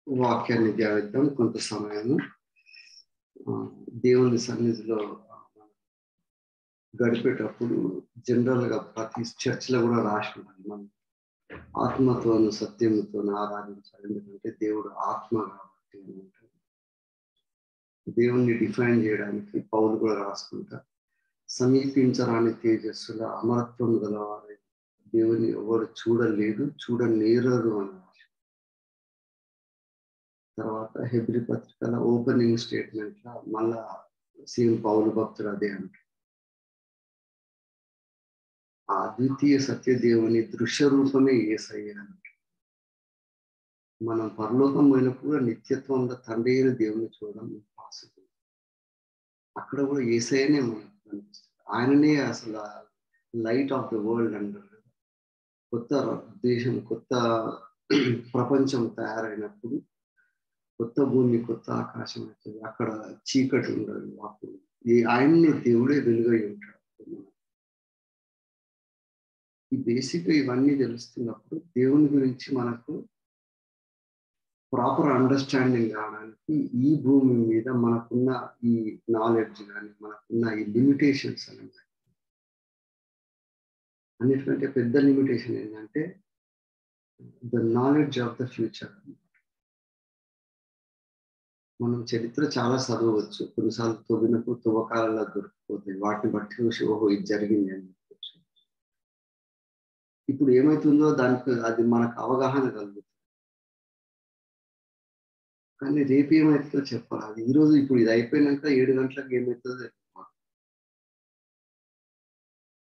వాక్యాన్ని ధ్యానిద్దాం కొంత సమయము. దేవుని సన్నిధిలో గడిపేటప్పుడు జనరల్గా ప్రతి చర్చిలో కూడా రాసి ఉంటుంది, మనం ఆత్మతోను సత్యముతోను ఆరాధించాలి. ఎందుకంటే దేవుడు ఆత్మ కాబట్టి అని దేవుణ్ణి డిఫైన్ చేయడానికి పౌలు కూడా రాసుకుంటా, సమీపించరాని తేజస్సుల అమరత్వం గలవారే దేవుని ఎవరు చూడలేదు చూడలేరరు అని. తర్వాత హెబ్రీ పత్రికల ఓపెనింగ్ స్టేట్మెంట్ లా మళ్ళా సీఎం పౌలు భక్తుడు అదే అంటారు, ఆ అద్వితీయ సత్య దేవుని దృశ్య రూపమే యేసయ్య అంటారు. మనం పరలోకం పోయినప్పుడు నిత్యత్వంలో తండ్రి అయిన దేవుని చూడడం ఇంపాసిబుల్. అక్కడ కూడా యేసయ్యనే మనకు కనిపిస్తుంది. ఆయననే అసలు లైట్ ఆఫ్ ద వరల్డ్ అంటారు. కొత్త దేశం, కొత్త ప్రపంచం తయారైనప్పుడు కొత్త భూమి, కొత్త ఆకాశం అవుతుంది. అక్కడ చీకటి ఉండదు. అప్పుడు ఆయన్ని దేవుడే వెలుగై ఉంటాడు. ఈ బేసిక్గా ఇవన్నీ తెలుస్తున్నప్పుడు దేవుని గురించి మనకు ప్రాపర్ అండర్స్టాండింగ్ రావడానికి ఈ భూమి మీద మనకున్న ఈ నాలెడ్జ్ కానీ, మనకున్న ఈ లిమిటేషన్స్ అనేది, అన్నిటికంటే పెద్ద లిమిటేషన్ ఏంటంటే the knowledge of the future. మనం చరిత్ర చాలా చదవచ్చు, కొన్నిసార్లు తవ్వినప్పుడు తువ్వకాలలో దొరికిపోతాయి. వాటిని బట్టి చూసి ఓహో ఇది జరిగింది అని చెప్పచ్చు. ఇప్పుడు ఏమవుతుందో దానికి అది మనకు అవగాహన కలుగుతుంది. కానీ రేపు ఏమవుతుందో చెప్పాలి. అది ఈరోజు ఇప్పుడు ఇది అయిపోయినాక 7 గంటలకు ఏమవుతుందో చెప్పాలి.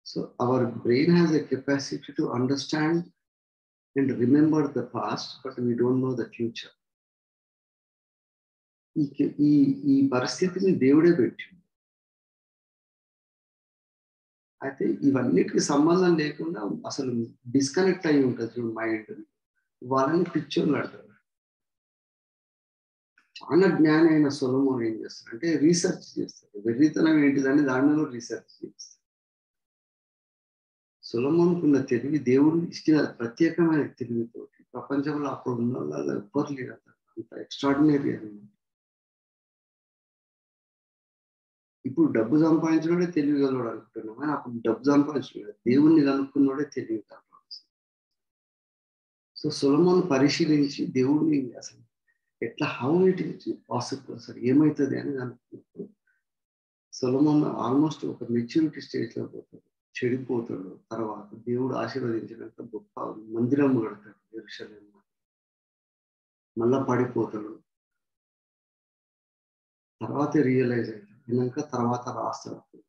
So our brain has a capacity to understand and remember the past, but we don't know the future. ఈ ఈ పరిస్థితిని దేవుడే పెట్టింది. అయితే ఇవన్నిటికి సంబంధం లేకుండా అసలు డిస్కనెక్ట్ అయి ఉంటుంది చూడు మైండ్, వాళ్ళని పిక్చర్లు అంటారు. చాలా జ్ఞాని అయిన సొలొమోన్ ఏం చేస్తారు అంటే రీసెర్చ్ చేస్తారు. వెర్రితనం ఏంటిదని దాని మీద రీసెర్చ్ చేస్తారు. సొలొమోన్కున్న తెలివి దేవుడు ఇచ్చిన ప్రత్యేకమైన తెలివితోటి ప్రపంచంలో అప్పుడు ఉన్న వాళ్ళు ఎవ్వరు లేరు. అంత ఎక్స్ట్రాడినరీ అన్నమాట. ఇప్పుడు డబ్బు సంపాదించినోడే తెలివి కలవాడు అనుకుంటున్నాం, కానీ అప్పుడు డబ్బు సంపాదించలేదు, దేవుణ్ణి కనుక్కున్నోడే తెలివి కలవాడు. సో సొలొమోన్ పరిశీలించి దేవుడిని అసలు ఎట్లా హౌ ఇట్ ఇస్ పాసిబుల్, అసలు ఏమవుతుంది అని అనుకున్నప్పుడు సొలొమోన్ ఆల్మోస్ట్ ఒక మెచ్యూరిటీ స్టేజ్లో పోతాడు, చెడిపోతాడు. తర్వాత దేవుడు ఆశీర్వదించినంత గొప్ప మందిరం కడతాడు యెరూషలేములో, మళ్ళా పడిపోతాడు. తర్వాత రియలైజ్ అవుతాడు, విన్నాక తర్వాత రాస్తాడు.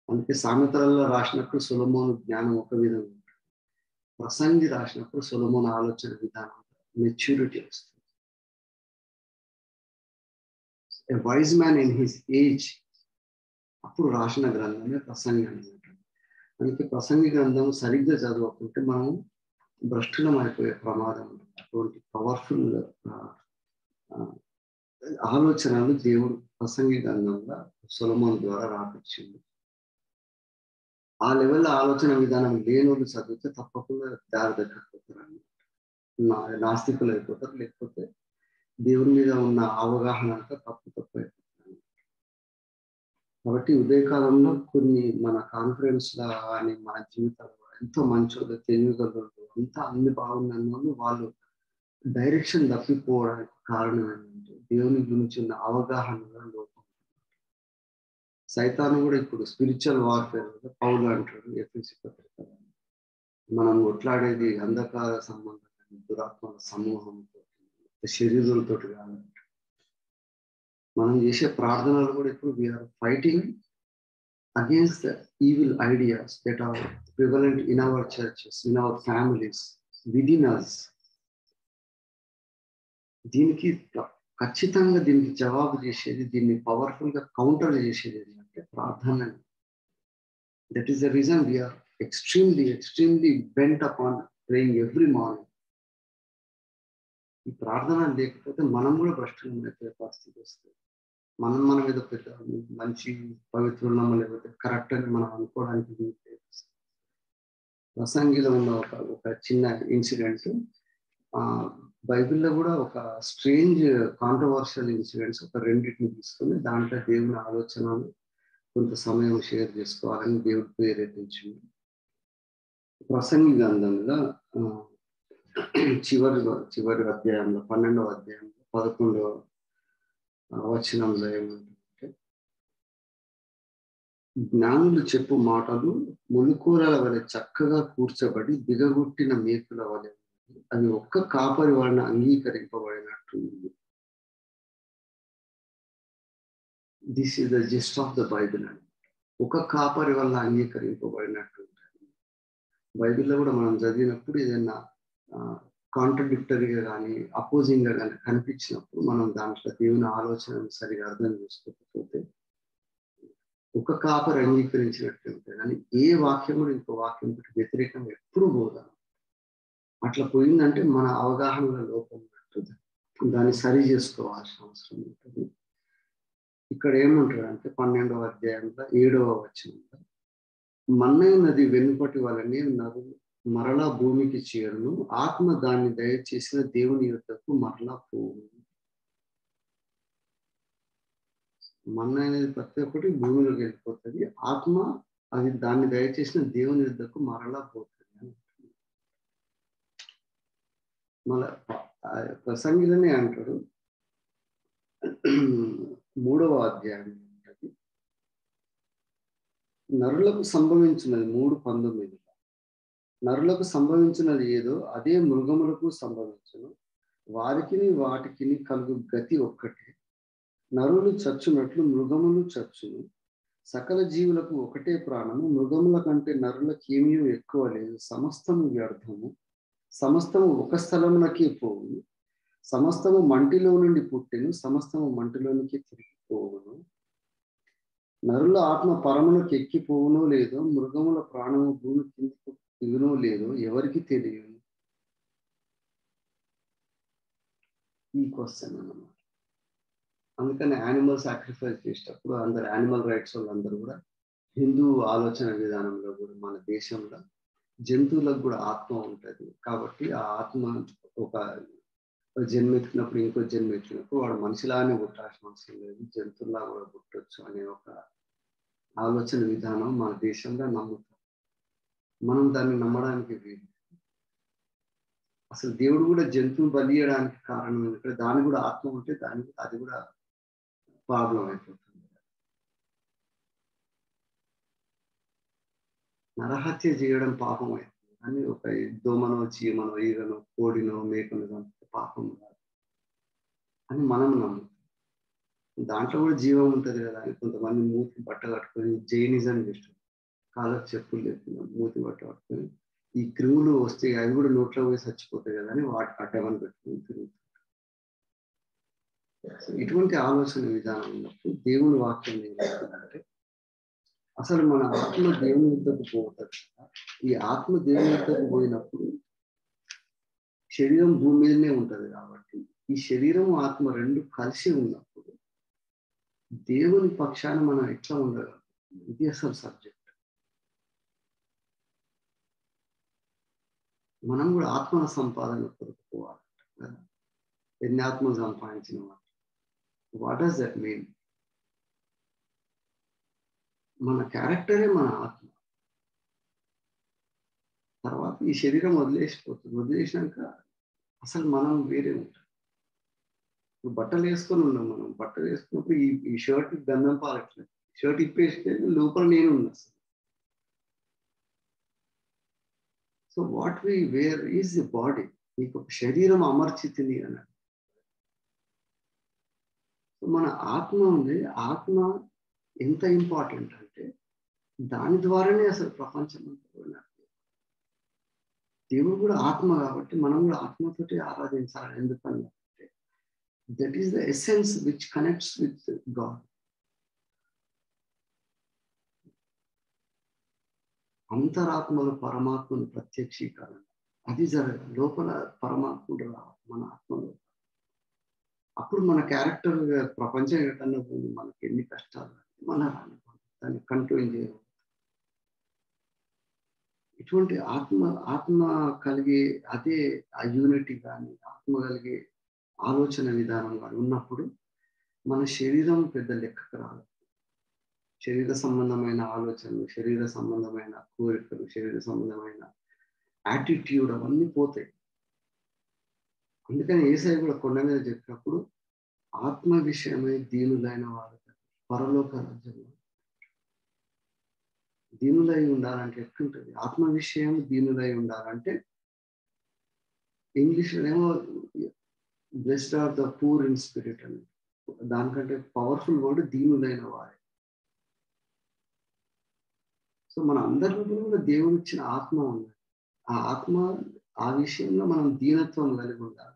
అందుకే సామెతలలో రాసినప్పుడు సొలొమోను జ్ఞానం ఒక విధంగా ఉంటుంది, ప్రసంగి రాసినప్పుడు సొలొమోను ఆలోచన విధానం మెచ్యూరిటీ వస్తుంది. ఎ wise man in his age అప్పుడు రాసిన గ్రంథమే ప్రసంగి అనమాట. అందుకే ప్రసంగి గ్రంథం సరిగ్గా చదవకుంటే మనం భ్రష్టులం అయిపోయే ప్రమాదం ఉంటుంది. అటువంటి పవర్ఫుల్ ఆలోచనలు దేవుడు ప్రసంగి గ్రంథంలో సొలొమోను ద్వారా రాపించింది. ఆ లెవెల్లో ఆలోచన విధానం లేనోళ్ళు చదివితే తప్పకుండా దారి దక్కకపోతారు అన్నమాట. నాస్తికులు అయిపోతారు, లేకపోతే దేవుని మీద ఉన్న అవగాహన అంతా తప్పు అయిపోతారు. కాబట్టి ఉదయకాలంలో కొన్ని మన కాన్ఫరెన్స్ లా కానీ మన జీవితాల్లో ఎంతో మంచోళ్ళు, తెలివిగలరు, అంతా అన్ని బాగున్న వాళ్ళు డైరెక్షన్ తప్పిపోవడానికి కారణం ఏంటంటే దేవుని గురించి ఉన్న అవగాహనలో లోపం. సైతాను కూడా ఇప్పుడు స్పిరిచువల్ వార్ఫేర్ పౌలు అంటాడు ఎఫెసీ పత్రిక, మనం కొట్లాడేది అంధకార సంబంధమైన దురాత్మల సమూహంతో, శరీరులతో కాదు. మనం చేసే ప్రార్థనలు కూడా ఇప్పుడు we are fighting against the evil ideas that are prevalent in our churches, in our families, within us. దీనికి ఖచ్చితంగా దీనికి జవాబు చేసేది, దీన్ని పవర్ఫుల్ గా కౌంటర్ చేసేది ఏంటంటే ప్రార్థన. That is the reason we are extremely bent upon praying every morning. ఈ ప్రార్థన లేకపోతే మనం కూడా భ్రష్టులం అయిపోయే పరిస్థితి వస్తుంది. మనం ఏదో పెద్ద మంచి పవిత్రులమో లేకపోతే కరెక్ట్ అని మనం అనుకోవడానికి ప్రసంగిలో ఉన్న ఒక చిన్న ఇన్సిడెంట్. బైబిల్లో కూడా ఒక స్ట్రేంజ్ కాంట్రవర్షియల్ ఇన్సిడెంట్స్ ఒక రెండింటిని తీసుకొని దాంట్లో దేవుని ఆలోచనలు కొంత సమయం షేర్ చేసుకోవాలని దేవుడు ప్రేరేపించింది. ప్రసంగి గ్రంథంలో చివరి అధ్యాయంలో 12వ అధ్యాయంలో 11వ వచనంలో ఏమంటే, జ్ఞానులు చెప్పు మాటలు ములుకూరల వలె చక్కగా కూర్చబడి దిగగొట్టిన మేకుల వలె అవి ఒక్క కాపరి వలన అంగీకరింపబడినట్టుంది. This is the gist of the Bible అని. ఒక కాపరి వల్ల అంగీకరింపబడినట్టు ఉంటుంది. బైబిల్లో కూడా మనం చదివినప్పుడు ఏదైనా కాంట్రడిక్టరీగా కానీ అపోజింగ్గా కానీ కనిపించినప్పుడు మనం దాంట్లో దేవుని ఆలోచనను సరిగా అర్థం చేసుకోకపోతే ఒక కాపరి అంగీకరించినట్టు ఉంటుంది. కానీ ఏ వాక్యం కూడా ఇంకో వాక్యం వ్యతిరేకంగా ఎప్పుడు పోదాం. అట్లా పోయిందంటే మన అవగాహనలో లోపం ఉంటుంది. దాన్ని సరి చేసుకోవాల్సిన అవసరం ఉంటుంది. ఇక్కడ ఏమంటారంటే 12వ అధ్యాయంలో 7వ వచనంలో, మన్నయ నది వెనుపటి వలనే మరలా భూమికి చేరును, ఆత్మ దాన్ని దయచేసిన దేవుని యొద్దకు మరలా పోవును. మన్న అనేది ప్రతి ఒక్కటి భూమిలోకి వెళ్ళిపోతుంది, ఆత్మ అది దాన్ని దయచేసిన దేవుని యొద్దకు మరలా పోతుంది. మళ్ళా ప్రసంగిలోనే అంటాడు 3వ అధ్యాయం ఉంటుంది, నరులకు సంభవించినది 3:19, నరులకు సంభవించినది ఏదో అదే మృగములకు సంభవించును, వాటికి కలుగు గతి ఒక్కటే, నరులు చచ్చునట్లు మృగములు చచ్చును, సకల జీవులకు ఒకటే ప్రాణము, మృగముల కంటే నరులకు ఏమీ ఎక్కువ లేదు, సమస్తము వ్యర్థము, సమస్తము ఒక స్థలమునకే పోవును, సమస్తము మంటిలో నుండి పుట్టెను, సమస్తము మంటిలోనికి తిరిగిపోవును, నరుల ఆత్మ పరములకు ఎక్కిపోవునో లేదో, మృగముల ప్రాణము భూమి కిందకు దిగునో లేదో ఎవరికి తెలియదు. ఈ క్వశ్చన్ అన్నమాట. అందుకని యానిమల్ సాక్రిఫైస్ చేసేటప్పుడు అందరు యానిమల్ రైట్స్ వాళ్ళందరూ కూడా హిందూ ఆలోచన విధానంలో కూడా మన దేశంలో జంతువులకు కూడా ఆత్మ ఉంటుంది కాబట్టి ఆ ఆత్మ ఒక జన్మెత్తినప్పుడు ఇంకో జన్మెత్తినప్పుడు వాడు మనిషిలానే పుట్టాల్సిన అవసరం లేదు, జంతువులా కూడా పుట్టొచ్చు అనే ఒక ఆలోచన విధానం మన దేశంలో నమ్ముతాం. మనం దాన్ని నమ్మడానికి వీలు. అసలు దేవుడు కూడా జంతువుని బలియడానికి కారణం ఎందుకంటే దాని కూడా ఆత్మ ఉంటే అది కూడా ప్రాబ్లం అయిపోతుంది. నరహత్య చేయడం పాపం అవుతుంది కానీ ఒక దోమనో చీమనో ఈగనో కోడినో మేకనో చంపితే పాపం కాదు అని మనం నమ్ముతాం. దాంట్లో కూడా జీవం ఉంటుంది కదా అని కొంతమంది మూతి బట్ట కట్టుకొని జైనిజం చేస్తారు, కాళ్ళకు చెప్పులు లేకుండా మూతి బట్ట కట్టుకొని ఈ క్రిములు వస్తే అవి కూడా నోట్లో పోయి చచ్చిపోతాయి కదా అని వాటి అడ్డమని పెట్టుకుని తిరుగుతారు. ఇటువంటి ఆలోచన విధానం ఉన్నప్పుడు దేవుని వాక్యం ఏమంటుందంటే అసలు మన ఆత్మ దేవుని యుద్ధకు పోతుంది. ఈ ఆత్మ దేవుని యుద్ధకు పోయినప్పుడు శరీరం భూమి మీదనే ఉంటుంది కాబట్టి ఈ శరీరం ఆత్మ రెండు కలిసి ఉన్నప్పుడు దేవుని పక్షాన మనం ఎట్లా ఉండగలం? ఇది అసలు సబ్జెక్ట్. మనం కూడా ఆత్మ సంపాదన కొరకు పోవాలంట కదా. ఎన్ని ఆత్మ సంపాదించిన వాటి వాట్ డస్ దట్ మీన్? మన క్యారెక్టరే మన ఆత్మ. తర్వాత ఈ శరీరం వదిలేసిపోతుంది. వదిలేసినాక అసలు మనం వేరే ఉంటాం. ఇప్పుడు బట్టలు వేసుకొని ఉన్నాం. మనం బట్టలు వేసుకున్నప్పుడు ఈ షర్ట్ గంధం పారట్లేదు. షర్ట్ ఇప్పేస్తే లోపల నేను ఉన్నా. So what we where is the body. నీకు ఒక శరీరం అమర్చితిని అన్నాడు. సో మన ఆత్మ ఉంది. ఆత్మ ఎంత ఇంపార్టెంట్ అంటే దాని ద్వారానే అసలు ప్రపంచం అంతా. దేవుడు కూడా ఆత్మ కాబట్టి మనం కూడా ఆత్మతోటి ఆరాధించాలి. ఎందుకంటే that is the essence which connects with God. అంతరాత్మలో పరమాత్మను ప్రత్యక్షీకరణ అది జరగాలి. లోపల పరమాత్ముడు మన ఆత్మలో. అప్పుడు మన క్యారెక్టర్ ప్రపంచం ఎటన్నా పోయి మనకి ఎన్ని కష్టాలు మన దాన్ని కంట్రోల్ చేయాలి. ఇటువంటి ఆత్మ కలిగే అదే ఆ యూనిటీ కానీ ఆత్మ కలిగే ఆలోచన విధానం కానీ ఉన్నప్పుడు మన శరీరం పెద్ద లెక్కకు రాదు. శరీర సంబంధమైన ఆలోచనలు, శరీర సంబంధమైన కోరికలు, శరీర సంబంధమైన యాటిట్యూడ్ అవన్నీ పోతాయి. అందుకని యేసయ్య కూడా కొండ మీద చెప్పినప్పుడు ఆత్మ విషయమై దీనులైన వారు పరలోక రాజ్యంలో. దీనులై ఉండాలంటే ఎట్లుంటుంది? ఆత్మ విషయం దీనులై ఉండాలంటే ఇంగ్లీష్లో ఏమో blessed are the poor in spirit అని, దానికంటే పవర్ఫుల్ వర్డ్ దీనులైన వారే. సో మన అందరిలో కూడా దేవుడు ఇచ్చిన ఆత్మ ఉంది. ఆ ఆత్మ ఆ విషయంలో మనం దీనత్వం కలిగి ఉండాలి.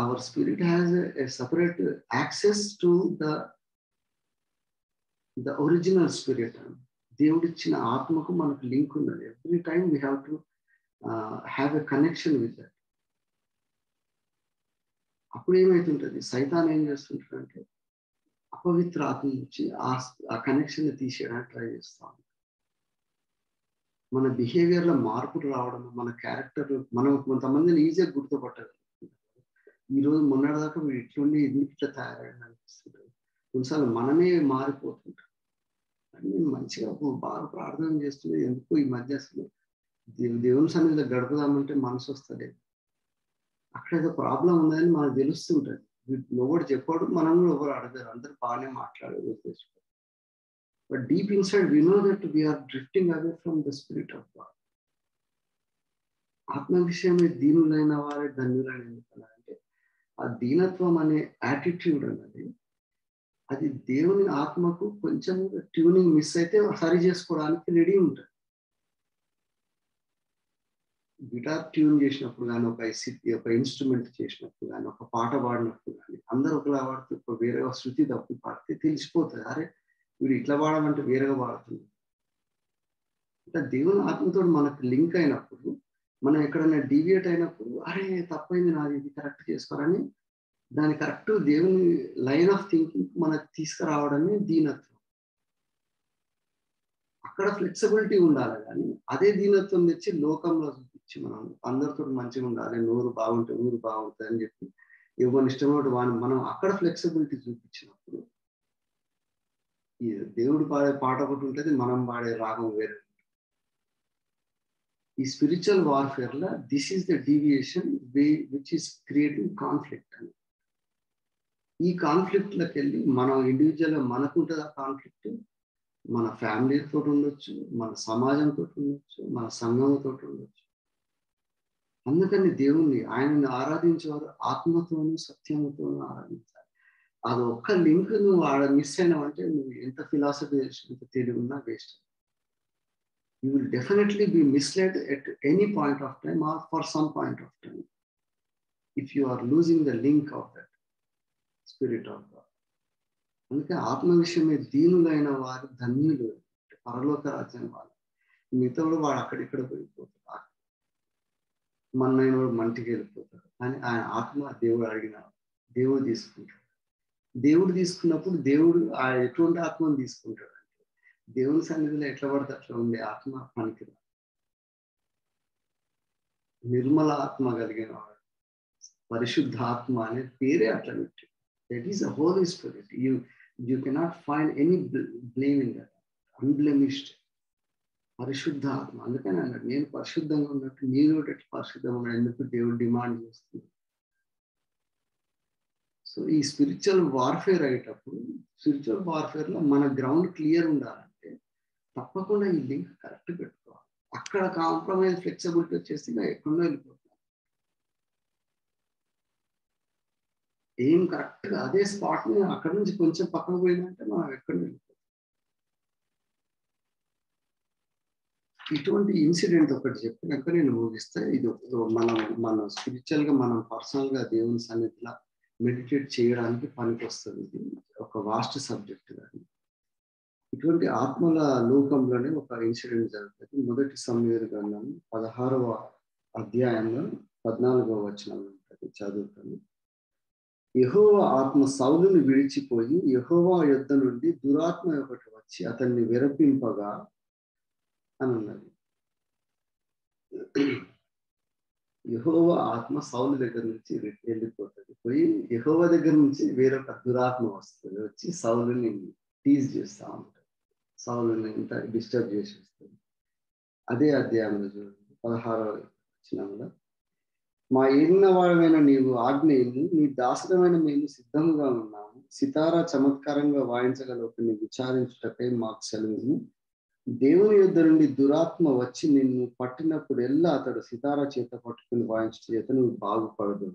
Our spirit has a separate access to the original spirit. దేవుడిచ్చిన ఆత్మకు మనకు లింక్ ఉన్నది. Every time we have to have a connection with that. అప్పుడు ఏమైతుంటుంది? సైతాన్ ఏం చేస్తుంటాడంటే అపవిత్ర ఆత్మ నుంచి ఆ కనెక్షన్ తీసేయడానికి ట్రై చేస్తాం. మన బిహేవియర్లో మార్పులు రావడం, మన క్యారెక్టర్, మనం కొంతమందిని ఈజీగా గుర్తుపట్టగలం. ఈరోజు మొన్నటిదాకా వీడు ఇట్లుండి ఎందుకు ఇట్లా తయారయ్యాడు అనిపిస్తుంటుంది. కొన్నిసార్లు మనమే మారిపోతుంటాం. నేను మంచిగా బాగా ప్రార్థన చేస్తుంది, ఎందుకు ఈ మధ్య అసలు దేవుని సన్నిధిలో గడుపుదామంటే మనసు వస్తలేదు. అక్కడ ఏదో ప్రాబ్లం ఉందని మనకు తెలుస్తుంటుంది. ఎవరు చెప్పాడు, మనం కూడా ఎవరు అడగారు, అందరు బాగానే మాట్లాడారు. But deep inside we know that we are drifting away from the spirit of God. ఆత్మ విషయమే దీనులైన వారే ధన్యులని ఎందుకన్నారంటే ఆ దీనత్వం అనే యాటిట్యూడ్ అన్నది అది దేవుని ఆత్మకు కొంచెం ట్యూనింగ్ మిస్ అయితే సరి చేసుకోవడానికి రెడీ ఉంటుంది. గిటార్ ట్యూన్ చేసినప్పుడు కానీ, ఒక ఇన్స్ట్రుమెంట్ చేసినప్పుడు కానీ, ఒక పాట పాడినప్పుడు కానీ అందరూ ఒకలా పాడుతూ వేరే శృతి తప్పు పాడితే తెలిసిపోతుంది, అరే వీడు ఇట్లా పాడాలంటే వేరేగా పాడుతుంది. అంటే దేవుని ఆత్మతో మనకు లింక్ అయినప్పుడు, మనం ఎక్కడైనా డీవియేట్ అయినప్పుడు అరే తప్పైంది నాది, ఇది కరెక్ట్ చేసుకోవాలని దాని కరెక్ట్ దేవుని లైన్ ఆఫ్ థింకింగ్ మనకు తీసుకురావడమే దీనత్వం. అక్కడ ఫ్లెక్సిబిలిటీ ఉండాలి, కానీ అదే దీనత్వం తెచ్చి లోకంలో చూపించి మనం అందరితో మంచిగా ఉండాలి, నోరు బాగుంటే ఊరు బాగుంటుంది అని చెప్పి ఎవరిని ఇష్టమైన వాడిని మనం అక్కడ ఫ్లెక్సిబిలిటీ చూపించినప్పుడు ఈ దేవుడు పాడే పాట ఒకటి ఉంటుంది, మనం పాడే రాగం వేరే. ఈ spiritual warfare law this is the deviation which is creating conflict అని. ఈ కాన్ఫ్లిక్ట్లోకి వెళ్ళి మనం ఇండివిజువల్గా మనకుంటుంది ఆ కాన్ఫ్లిక్ట్, మన ఫ్యామిలీతో ఉండొచ్చు, మన సమాజంతో ఉండొచ్చు, మన సంఘంతో ఉండొచ్చు. అందుకని దేవుణ్ణి ఆయనని ఆరాధించేవారు ఆత్మతోనూ సత్యముతోనూ ఆరాధించాలి. అది ఒక్క లింక్ నువ్వు ఆడ మిస్ అయినావంటే నువ్వు ఎంత ఫిలాసఫీ ఎంత తెలివి ఉన్నా waste. You will definitely be misled at any point of time or for some point of time if you are losing the link of that spirit of God. అందుకే ఆత్మ విషయమే దీనులైన వారు ధన్యులు, పరలోక రాజ్యం వాళ్ళు. మిగతా వాడు అక్కడిక్కడ పోయిపోతాడు, మన్నైన వాడు మంటికి వెళ్ళిపోతాడు. కానీ ఆయన ఆత్మ దేవుడు అడిగిన దేవుడు తీసుకుంటాడు. దేవుడు తీసుకున్నప్పుడు దేవుడు ఆ ఎటువంటి ఆత్మను తీసుకుంటాడు అంటే దేవుని సన్నిధిలో ఎట్లా పడితే అట్లా ఉండే ఆత్మ పనికిరా. నిర్మల ఆత్మ కలిగిన వాడు, పరిశుద్ధ ఆత్మ అనే పేరే అట్లా పెట్టి. That is a Holy Spirit. You cannot find any blame in that. Unblemished. పరిశుద్ధ ఆత్మ. అందుకని అన్నాడు నేను పరిశుద్ధంగా ఉన్నట్టు మీరు కూడా పరిశుద్ధంగా ఉన్నాడు. ఎందుకు దేవుడు డిమాండ్ చేస్తుంది. సో ఈ స్పిరిచువల్ వార్ఫేర్ అయ్యేటప్పుడు స్పిరిచువల్ వార్ఫేర్లో మన గ్రౌండ్ క్లియర్ ఉండాలంటే తప్పకుండా ఈ లింక్ కరెక్ట్ పెట్టుకోవాలి. అక్కడ కాంప్రమైజ్ ఫ్లెక్సిబిలిటీ వచ్చేసి ఎక్కడో వెళ్ళిపోతుంది. ఏం కరెక్ట్గా అదే స్పాట్ని అక్కడ నుంచి కొంచెం పక్కన పోయిందంటే మనం ఎక్కడ వెళ్ళిపోతాం. ఇటువంటి ఇన్సిడెంట్ ఒకటి చెప్పినాక నేను ముగిస్తే, ఇది మన స్పిరిచువల్గా మనం పర్సనల్గా దేవుని సన్నిధిలో మెడిటేట్ చేయడానికి పనికి వస్తుంది. ఇది ఒక వాస్ట్ సబ్జెక్ట్. కానీ ఇటువంటి ఆత్మల లోకంలోనే ఒక ఇన్సిడెంట్ జరుగుతుంది. మొదటి సమూయేలు గ్రంథం 16వ అధ్యాయంలో 14వ వచనం ఉంటుంది, చదువుతాను. యెహోవా ఆత్మ సౌలుని విడిచిపోయి యెహోవా యొద్ద నుండి దురాత్మ ఒకటి వచ్చి అతన్ని విరపింపగా అని ఉన్నది. యెహోవా ఆత్మ సౌలు దగ్గర నుంచి వెళ్ళిపోతుంది. పోయి యెహోవా దగ్గర నుంచి వేరొక దురాత్మ వస్తుంది. వచ్చి సౌలుని టీజ్ చేస్తా ఉంటాడు. సౌలుని ఇంత డిస్టర్బ్ చేసి వస్తుంది. అదే అధ్యాయంలో చూడండి 16వ వచనంలో, మా ఏలినవాడమైన నీవు ఆజ్ఞను నీ దాసుడమైన మేము సిద్ధముగా ఉన్నాము. సితారా చమత్కారంగా వాయించగల ఒకరిని విచారించుటకై మాకు సెలవు. దేవుని యొద్ద నుండి దురాత్మ వచ్చి నిన్ను పట్టినప్పుడెల్లా అతడు సితారా చేత పట్టుకుని వాయించు చేత నువ్వు బాగుపడదు.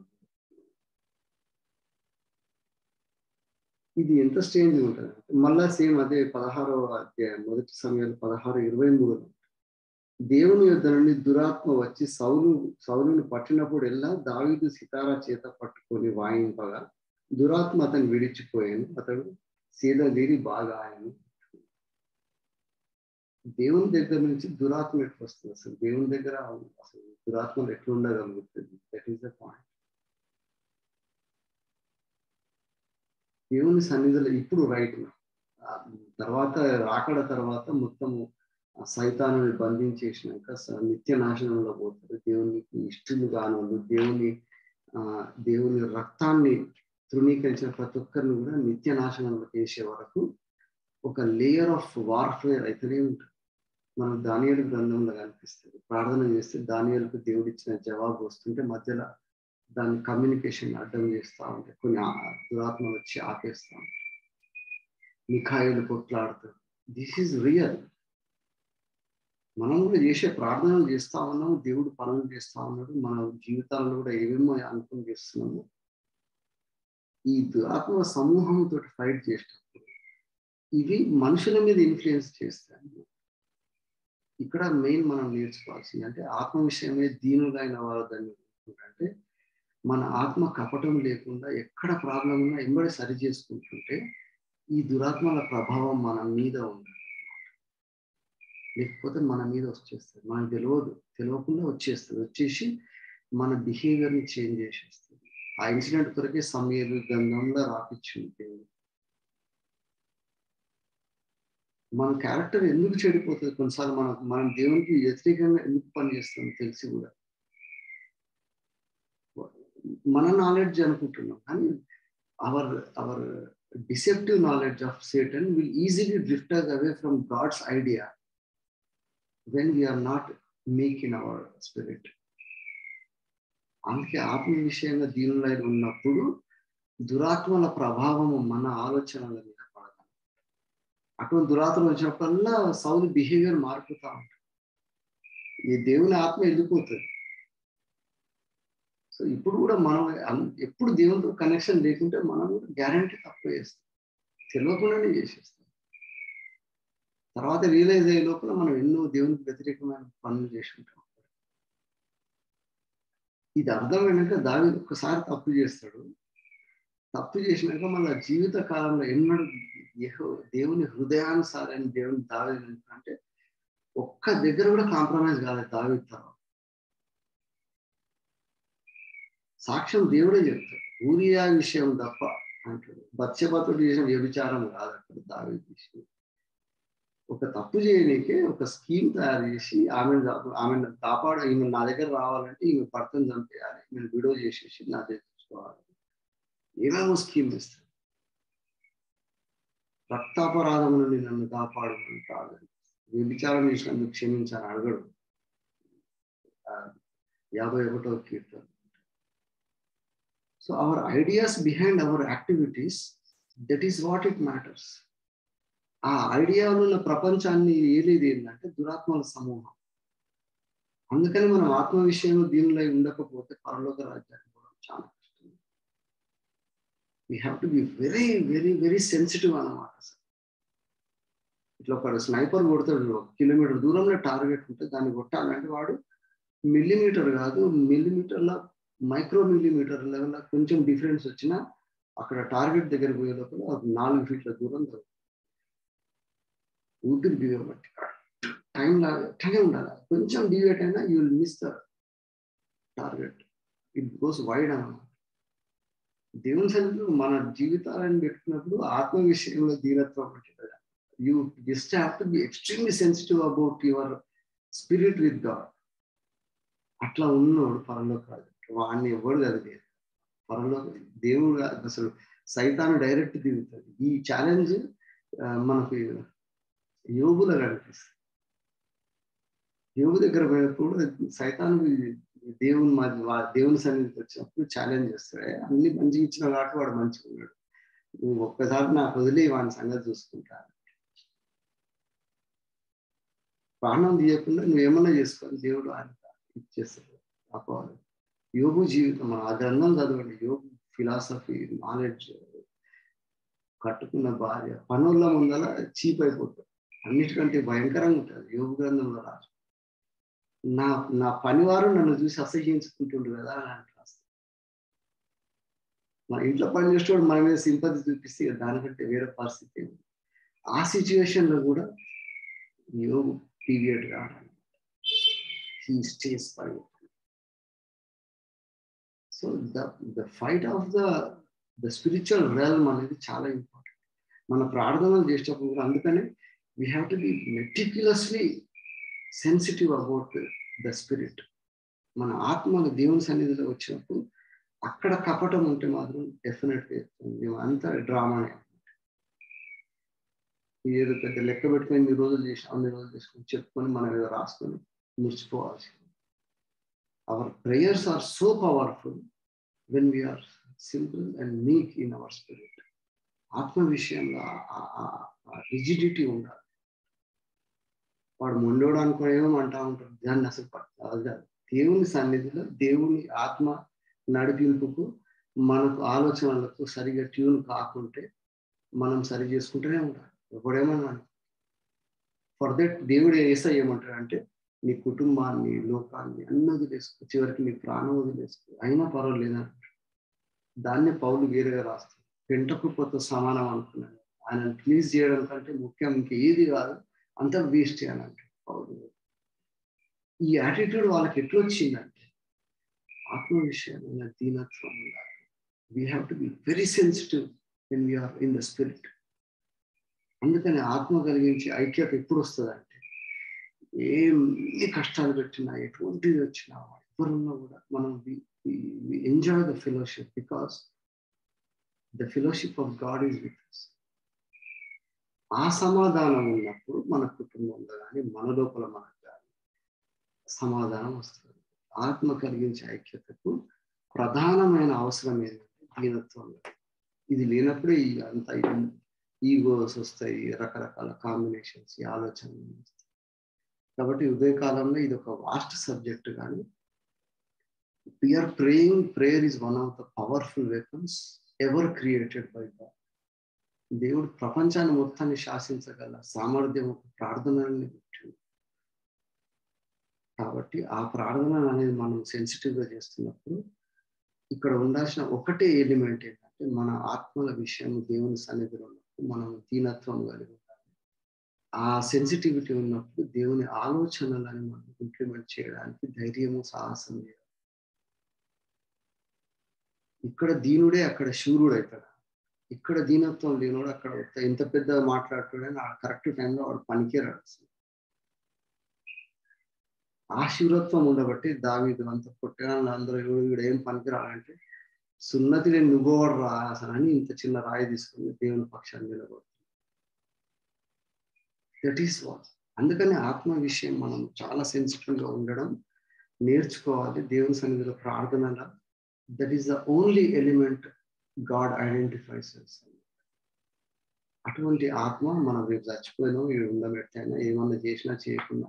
ఇది ఎంత స్ట్రేంజ్ ఉంటుంది. మళ్ళా సేమ్ అదే 16వ అధ్యాయం 1 సమయాలు 16:23 దేవుని యొద్ద నుండి దురాత్మ వచ్చి సౌలును పట్టినప్పుడెల్లా దావీదు సితారా చేత పట్టుకొని వాయింపగా దురాత్మ అతను విడిచిపోయాను, అతడు సీదలీరి బాగా ఆయను. దేవుని దగ్గర నుంచి దురాత్మ ఎట్లా వస్తుంది? అసలు దేవుని దగ్గర అసలు దురాత్మలు ఎట్లా ఉండగలుగుతుంది? That is the point. దేవుని సన్నిధిలో ఇప్పుడు రైట్ తర్వాత రాకడ తర్వాత మొత్తము సైతానుని బంధించేసినాక నిత్య నాశనంలో పోతారు. దేవునికి ఇష్టలు కానోళ్ళు, దేవుని రక్తాన్ని తృణీకరించిన ప్రతి ఒక్కరిని కూడా నిత్య నాశనంలో చేసే వరకు ఒక లేయర్ ఆఫ్ వార్ఫేర్ అయితేనే ఉంటుంది. మనం దానియేలు గ్రంథంలో కనిపిస్తుంది. ప్రార్థన చేస్తే దానియేలుకు దేవుడు ఇచ్చిన జవాబు వస్తుంటే మధ్యలో దాని కమ్యూనికేషన్ అడ్డం చేస్తూ ఉంటాయి. కొన్ని దురాత్మలు వచ్చి ఆపేస్తూ ఉంటాయి. మిఖాయిలు కొట్లాడుతారు. This is real. మనం కూడా చేసే ప్రార్థనలు చేస్తూ ఉన్నాము, దేవుడు పనులు చేస్తూ ఉన్నాడు. మన జీవితాల్లో కూడా ఏమేమో అనుకుని చేస్తున్నాము. ఈ దురాత్మ సమూహంతో ఫైట్ చేసేటప్పుడు ఇవి మనుషుల మీద ఇన్ఫ్లుయెన్స్ చేస్తాయి. ఇక్కడ మెయిన్ మనం నేర్చుకోవాల్సింది అంటే ఆత్మ విషయమే దీనులైన వారని అంటే మన ఆత్మ కపటం లేకుండా ఎక్కడ ప్రాబ్లం ఉన్నా ఎంబడి సరి చేసుకుంటుంటే ఈ దురాత్మల ప్రభావం మన మీద ఉండదు. లేకపోతే మన మీద వచ్చేస్తుంది. మనకు తెలియకుండా వచ్చేస్తుంది. వచ్చేసి మన బిహేవియర్ని చేంజ్ చేసేస్తుంది. ఆ ఇన్సిడెంట్ కొరకే సమయలు గంధంలో రాపిచ్చింది. మన క్యారెక్టర్ ఎందుకు చెడిపోతుంది? కొన్నిసార్లు మనం దేవునికి వ్యతిరేకంగా ఎందుకు పనిచేస్తాం తెలిసి కూడా మన నాలెడ్జ్ అనుకుంటున్నాం. కానీ hour deceptive knowledge of Satan will easily drift us away from God's idea when we are not meek in our spirit. అందుకే ఆత్మ విషయంగా దీనులై ఉన్నప్పుడు దురాత్మల ప్రభావము మన ఆలోచనల మీద పడదు. అటువంటి దురాత్మలు వచ్చినప్పుడల్లా సౌలు బిహేవియర్ మారిపోతా ఉంటుంది. ఈ దేవుని ఆత్మ వెళ్ళిపోతుంది. సో ఇప్పుడు కూడా మనం ఎప్పుడు దేవునితో కనెక్షన్ లేకుంటే మనం కూడా గ్యారంటీ తక్కువ చేస్తాం, తెలియకుండానే చేసేస్తాం. తర్వాత రియలైజ్ అయ్యే లోపల మనం ఎన్నో దేవునికి వ్యతిరేకమైన పనులు చేసి ఉంటాం. ఇది అర్థమైనాక దావీదు ఒక్కసారి తప్పు చేస్తాడు. తప్పు చేసినాక మళ్ళీ జీవిత కాలంలో ఎన్నడూ దేవుని హృదయానుసారని దేవుని దావీదు అంటే ఒక్క దగ్గర కూడా కాంప్రమైజ్ కాలేదు దావీదు. తర్వాత సాక్ష్యం దేవుడే చెప్తాడు. ఊరియా విషయం తప్ప అంటాడు. బత్షెబతో చేసిన వ్యభిచారం కాదు అక్కడ దావీదు విషయం. ఒక తప్పు చేయనీకే ఒక స్కీమ్ తయారు చేసి ఆమెను కాపాడ, ఈమె నా దగ్గర రావాలంటే ఈమె భర్తను చంపేయాలి, నేను విడో చేసేసి నా దగ్గర తెచ్చుకోవాలి, ఏమేమో స్కీమ్ ఇస్తాడు. రక్తాపరాధం నుండి నన్ను కాపాడమని కాదు, వ్యభిచారం చేసినందుకు క్షమించాలని అడగడు. 51వ కీర్తన. So our ideas behind our activities, that is what it matters. ఆ ఐడియాలో ఉన్న ప్రపంచాన్ని ఏలేది ఏంటంటే దురాత్మల సమూహం. అందుకని మనం ఆత్మ విషయంలో దీనిలో ఉండకపోతే పరలోక రాజ్యాన్ని కూడా చాలా కష్టం. We have to be very very very sensitive అన్నమాట. ఇట్లా ఒక స్నైపర్ కొడతాడు, 1 కిలోమీటర్ దూరంలో టార్గెట్ ఉంటే దాన్ని కొట్టాలంటే వాడు మిల్లీమీటర్ కాదు, మిల్లీమీటర్ల మైక్రో మిల్లీమీటర్ లెవెల్ కొంచెం డిఫరెన్స్ వచ్చినా అక్కడ టార్గెట్ దగ్గర పోయే లోపల 4 ఫీట్ల దూరం జరుగుతుంది. ఊపిరి బిగబట్టి టైం లాగా అట్లాగే ఉండాలి. కొంచెం డివేట్ అయినా you will miss the target, it goes wide అన్నమాట. దేవుని సన్నిధిలో మన జీవితాలను పెట్టుకున్నప్పుడు ఆత్మ విషయంలో దీనత్వం ఉంటుంది. You just have to be extremely sensitive about your spirit with God. అట్లా ఉన్నోడు పరలోక వాడిని ఎవరు చదివేది పరలోక దేవుడు అసలు సైతాను డైరెక్ట్ దిగుతుంది. ఈ ఛాలెంజ్ మనకి యోగులో కనిపిస్తుంది. యోగు దగ్గర పోయినప్పుడు సైతాను దేవుని సన్నిధికి వచ్చినప్పుడు ఛాలెంజ్ చేస్తాడు. అన్ని మంచిగా ఇచ్చిన కాబట్టి వాడు మంచిగా ఉన్నాడు, నువ్వు ఒక్కసారి నాకు వదిలి వాడి సంగతి చూసుకుంటా, ప్రాణం తీయకుండా నువ్వేమన్నా చేసుకొని దేవుడు ఆయన ఇచ్చేస్తాడు. అపవాదం యోగు జీవితం ఆ గ్రంథం చదవండి. యోగు ఫిలాసఫీ నాలెడ్జ్, కట్టుకున్న భార్య పనుల ముందల చీప్ అయిపోతుంది. అన్నిటికంటే భయంకరంగా ఉంటుంది యోగు గ్రంథంలో రాజు. నా పనివారు నన్ను చూసి అసహ్యించుకుంటుండ్రు కదా అని రాస్తాడు. మన ఇంట్లో పని చేసేవాడు మన మీద సింపతి చూపిస్తే దానికంటే వేరే పరిస్థితి ఉంది. ఆ సిచ్యువేషన్ లో కూడా యోగు పీరియడ్ కావాలి. He stays for it. So the fight of the spiritual realm అనేది చాలా ఇంపార్టెంట్. మన ప్రార్థనలు చేసేటప్పుడు కూడా అందుకనే we have to B meticulously sensitive about the spirit. మన ఆత్మను దేవుని సన్నిధిలో వచ్చినప్పుడు అక్కడ కపటం ఉంటే మాత్రం డెఫినెట్గా మేము అంతా డ్రామానే. ఏదో పెద్ద లెక్క పెట్టుకొని ఇన్ని రోజులు చేసి అన్ని రోజులు చేసుకొని చెప్పుకొని మనం ఏదో రాసుకొని మురిచిపోవాల్సి. Our prayers are so powerful when we are simple and meek in our spirit. ఆత్మ విషయంలో రిజిడిటీ ఉండాలి. వాడు మొండోడు అనుకోనేమో అంటా ఉంటాడు, దాన్ని అసలు పట్టాలి. దేవుని సన్నిధిలో దేవుని ఆత్మ నడిపింపుకు మనకు ఆలోచనలకు సరిగా ట్యూన్ కాకుంటే మనం సరి చేసుకుంటూనే ఉండాలి. ఎవడేమన్నా ఫర్ దట్ దేవుడు ఏసై ఏమంటాడు అంటే నీ కుటుంబాన్ని లోకాన్ని అన్ని వదిలేసుకో, చివరికి నీ ప్రాణం వదిలేసుకో, అయినా పర్వాలేదు అంటాడు. దాన్ని పౌలు వేరుగా రాస్తాడు. పెంటకుప్పతో సమానం అనుకున్నాడు. ఆయనను ప్లీజ్ చేయడం కంటే ముఖ్యం ఇంకేది కాదు, అంతా వేస్ట్ అని అంటాడు పౌలు. ఈ యాటిట్యూడ్ వాళ్ళకి ఎట్లా వచ్చిందంటే ఆత్మ విషయంలో దీనత్వం ఉండాలి. We have to be very sensitive when we are in the spirit. అందుకని ఆత్మ కలిగించి ఐక్యత ఎప్పుడు వస్తుంది అంటే ఎన్ని కష్టాలు పెట్టినా ఎటువంటిది వచ్చినా ఎవరున్నా కూడా మనం enjoy the fellowship because the fellowship of God is with us. ఆ సమాధానం ఉన్నప్పుడు మన కుటుంబంలో కానీ మన లోపల మనకు కానీ సమాధానం వస్తుంది. ఆత్మ కలిగించే ఐక్యతకు ప్రధానమైన అవసరం ఏంటంటే దీనత్వం. ఇది లేనప్పుడే అంత ఈగోస్ వస్తాయి, రకరకాల కాంబినేషన్స్, ఈ ఆలోచనలు వస్తాయి. కాబట్టి ఉదయకాలంలో ఇది ఒక వాస్ట్ సబ్జెక్ట్. కానీ we are praying. Prayer is one of the powerful weapons ever created by God. దేవుడు ప్రపంచాన్ని మొత్తాన్ని శాసించగల సామర్థ్యం ఒక ప్రార్థనని పెట్టింది. కాబట్టి ఆ ప్రార్థన అనేది మనం సెన్సిటివ్గా చేస్తున్నప్పుడు ఇక్కడ ఉండాల్సిన ఒకటే ఎలిమెంట్ ఏంటంటే మన ఆత్మల విషయం దేవుని సన్నిధిలో ఉన్నప్పుడు మనం దీనత్వం కలిగి ఉండాలి. ఆ సెన్సిటివిటీ ఉన్నప్పుడు దేవుని ఆలోచనలను మనం ఇంప్లిమెంట్ చేయడానికి ధైర్యము సాహసం లేదు. ఇక్కడ దీనుడే అక్కడ శూరుడు అవుతాడు. ఇక్కడ దీనత్వం లేనోడు అక్కడ ఎంత పెద్దగా మాట్లాడుతాడని ఆ కరెక్ట్ టైంలో వాడు పనికిరాడు. ఆ శూరత్వం ఉండబట్టి దావీదు అంత పుట్టగానే అందరూ వీడు ఏం పనికిరాడంటే సున్నతి నేను నువ్వోడు రా అసలు అని ఇంత చిన్న రాయి తీసుకుని దేవుని పక్షాన్ని నిలబడుతుంది. That is what. అందుకని ఆత్మ విషయం మనం చాలా సెన్సిటివ్గా ఉండడం నేర్చుకోవాలి. దేవుని సన్నిధిలో ప్రార్థనల that is the only element God identifies. అటువంటి ఆత్మ మనం రేపు చచ్చిపోయినా వీడు ఉండబెట్టైనా ఏమన్నా చేసినా చేయకుండా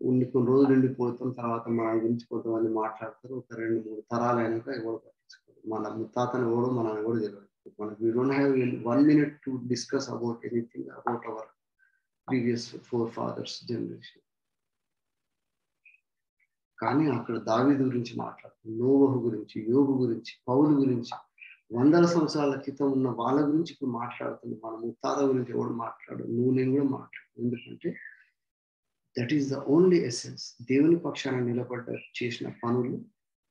కొన్ని రోజులు ఉండిపోతాం, తర్వాత మన గురించి కొంతమంది మాట్లాడతారు. ఒక 2-3 తరాలు అయినాక ఎవరు పట్టించుకోరు. మన ముత్తాతను ఎవడో మనం ఎవరు తెలియదు. మనకు we don't have 1 minute to discuss about anything about our previous forefathers generation. కానీ అక్కడ దావీదు గురించి మాట్లాడుతాం, నోవహు గురించి, యోబు గురించి, పౌలు గురించి, 100 సంవత్సరాల క్రితం ఉన్న వాళ్ళ గురించి ఇప్పుడు మాట్లాడుతుంది. మన ముత్తాత గురించి ఎవడు మాట్లాడు, నువ్వు నేను కూడా మాట్లాడు. ఎందుకంటే that is the only essence. దేవుని పక్షాన నిలబడ్డ చేసిన పనులు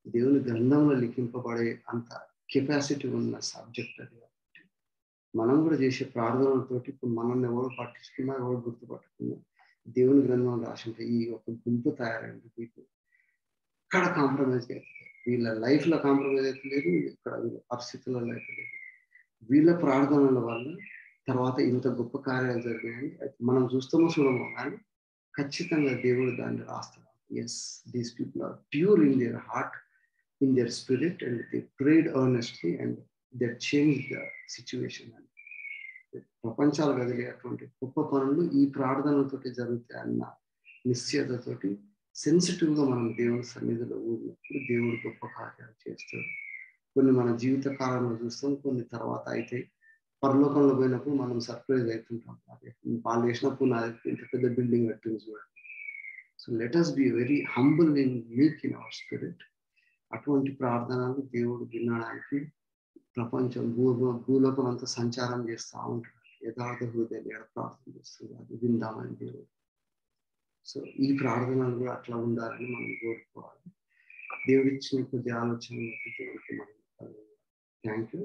దేవుని గ్రంథంలో లిఖింపబడే అంత కెపాసిటీ ఉన్న సబ్జెక్ట్ అది. కాబట్టి మనం కూడా చేసే ప్రార్థనలతోటి ఇప్పుడు మనల్ని ఎవరు పట్టించుకున్నా, ఎవరు గుర్తుపట్టుకున్నా, దేవుని గ్రంథం రాసింటే ఈ ఒక గుంపు తయారైంది వీళ్ళు ఎక్కడ కాంప్రమైజ్ అవుతుంది, వీళ్ళ లైఫ్లో కాంప్రమైజ్ అవుతలేదు, ఇక్కడ వీళ్ళ పరిస్థితులలో అయితే లేదు. వీళ్ళ ప్రార్థనల వల్ల తర్వాత ఇంత గొప్ప కార్యాలు జరిగాయని మనం చూస్తామో చూడమో కానీ ఖచ్చితంగా దేవుడు దాన్ని రాస్తాడు. Yes, these people are pure in their heart, in their spirit, and they prayed earnestly and they changed the situation. ప్రపంచాలు కదిలేటువంటి గొప్ప పనులు ఈ ప్రార్థనలతోటి జరుగుతాయి అన్న నిశ్చయతతోటి సెన్సిటివ్గా మనం దేవుని సన్నిధిలో ఊరినప్పుడు దేవుడు గొప్ప కార్యాలు చేస్తాడు. కొన్ని మన జీవిత కాలంలో చూస్తాం, కొన్ని తర్వాత అయితే పరలోకంలో పోయినప్పుడు మనం సర్ప్రైజ్ అవుతుంటాం. వాళ్ళు వేసినప్పుడు నా ఇంత పెద్ద బిల్డింగ్ కట్టింది చూడండి. So let us be very humble and meek in our spirit. అటువంటి ప్రార్థనలు దేవుడు వినడానికి ప్రపంచం భూలోకం అంతా సంచారం చేస్తూ ఉంటాడు. యథార్థ హృదయాలు ఎక్కడ ప్రార్థన చేస్తుంది అది విందామని దేవుడు. సో ఈ ప్రార్థనలు కూడా అట్లా ఉండాలని మనం కోరుకోవాలి. దేవుడిచ్చిన కొద్ది ఆలోచనలు దేవుడికి మనం థ్యాంక్ యూ.